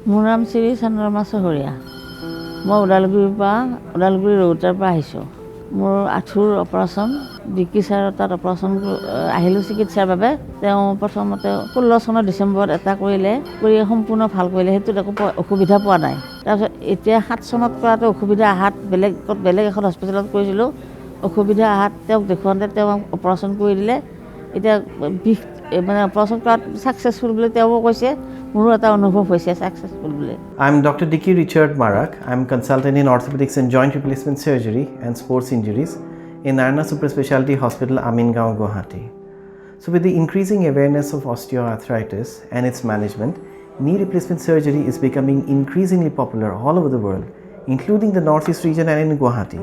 মোৰ নাম শ্ৰী চন্দ্ৰমা চহৰীয়া। মই ওদালগুৰি ৰোডৰ পৰা আহিছোঁ। মোৰ আঁঠুৰ অপাৰেশ্যন ডিকি ছাৰৰ তাত অপাৰেশ্যন আহিলোঁ চিকিৎসাৰ বাবে। তেওঁ প্ৰথমতে 16 চনৰ ডিচেম্বৰত এটা কৰি সম্পূৰ্ণ ভাল কৰিলে, সেইটোত একো অসুবিধা পোৱা নাই। তাৰপিছত এতিয়া 7 চনত কৰাটো অসুবিধা আহাত বেলেগ এখন হস্পিটেলত কৰিছিলোঁ, অসুবিধা আহাত তেওঁক দেখুৱাওঁতে তেওঁ অপাৰেশ্যন কৰি দিলে। এতিয়া বিষ মানে অপাৰেশ্যন কৰাত ছাকচেছফুল বুলি তেওঁ কৈছে, মোৰো এটা অনুভৱ হৈছে successful bully. I'm Dr. Dickey Richard Marak. I'm consultant in orthopedics and joint replacement surgery and sports injuries in Narayana Superspeciality Hospital, Amingaon, Guwahati. So with the increasing awareness of osteoarthritis and its management, knee replacement surgery is becoming increasingly popular all over the world, including the Northeast region and in Guwahati.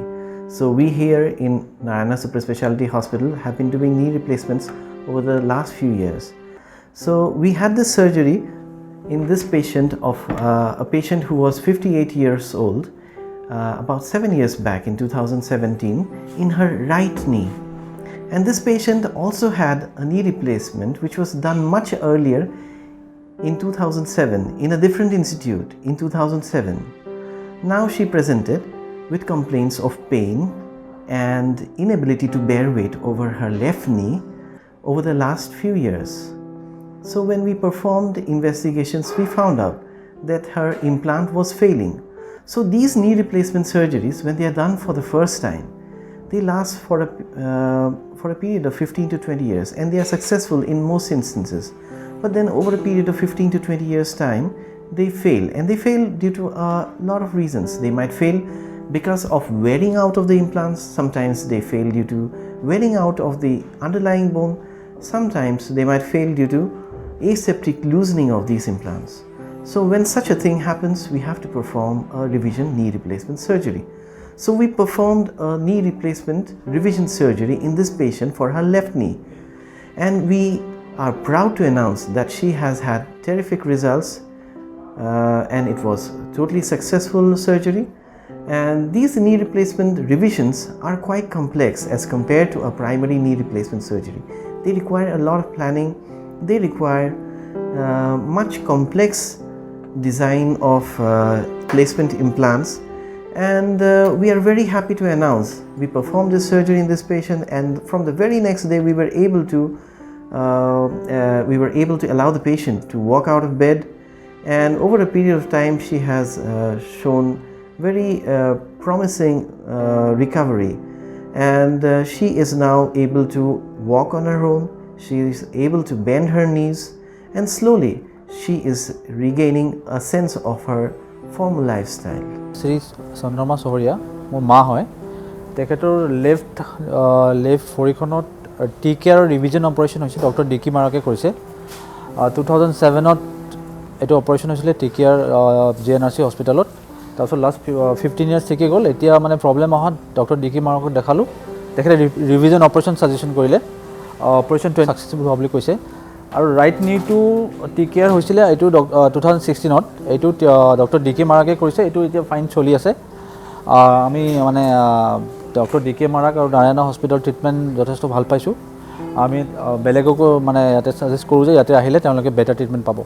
So we here in Narayana Superspeciality Hospital have been doing knee replacements over the last few years. So we had this surgery in this patient of a patient who was 58 years old about 7 years back in 2017 in her right knee. And this patient also had a knee replacement which was done much earlier in 2007 in a different institute in 2007. Now she presented with complaints of pain and inability to bear weight over her left knee over the last few years. So when we performed investigations, we found out that her implant was failing. So these knee replacement surgeries, when they are done for the first time, they last for a period of 15 to 20 years, and they are successful in most instances. But then over a period of 15 to 20 years time, they fail, and they fail due to a lot of reasons. They might fail because of wearing out of the implants. Sometimes they fail due to wearing out of the underlying bone. Sometimes they might fail due to aseptic loosening of these implants. So when such a thing happens, we have to perform a revision knee replacement surgery. So we performed a knee replacement revision surgery in this patient for her left knee, and we are proud to announce that she has had terrific results, and it was totally successful surgery. And these knee replacement revisions are quite complex as compared to a primary knee replacement surgery. They require a lot of planning. They require much complex design of placement implants, and we are very happy to announce we performed this surgery in this patient, and from the very next day we were able to allow the patient to walk out of bed, and over a period of time she has shown very promising recovery, and she is now able to walk on her own. She is able to bend her knees, and slowly she is regaining a sense of her former lifestyle. Sri Chandrama Sohoria, মোৰ মা হয়। তেখেতৰ left ভৰিখনত টিকেয়াৰ revision operation হৈছে, doctor dickey মাৰাকে কৰিছে। 2007ত এইটো operation হৈছিলে টিকেয়াৰ GNRC হস্পিটেলত। তাৰপিছত লাষ্ট 15 ইয়াৰ্ছ ঠিকে গ'ল। এতিয়া মানে প্ৰব্লেম অহাত ডক্টৰ ডিকি মাৰাকক দেখালোঁ, তেখেতে ৰিভিজন অপাৰেশ্যন ছাজেশ্যন কৰিলে। অপাৰেশ্যন ছাকচেছফুল হোৱা বুলি কৈছে। আৰু ৰাইট নিটো টিকেয়াৰ হৈছিলে এইটো 2016ত, এইটো ডক্টৰ ডিকি মাৰাকে কৰিছে। এইটো এতিয়া ফাইন চলি আছে। আমি মানে ডক্টৰ ডিকি মাৰাক আৰু নাৰায়ণা হস্পিটেলৰ ট্ৰিটমেণ্ট যথেষ্ট ভাল পাইছোঁ। আমি বেলেগকো মানে ইয়াতে ছাজেষ্ট কৰোঁ যে ইয়াতে আহিলে তেওঁলোকে বেটাৰ ট্ৰিটমেণ্ট পাব।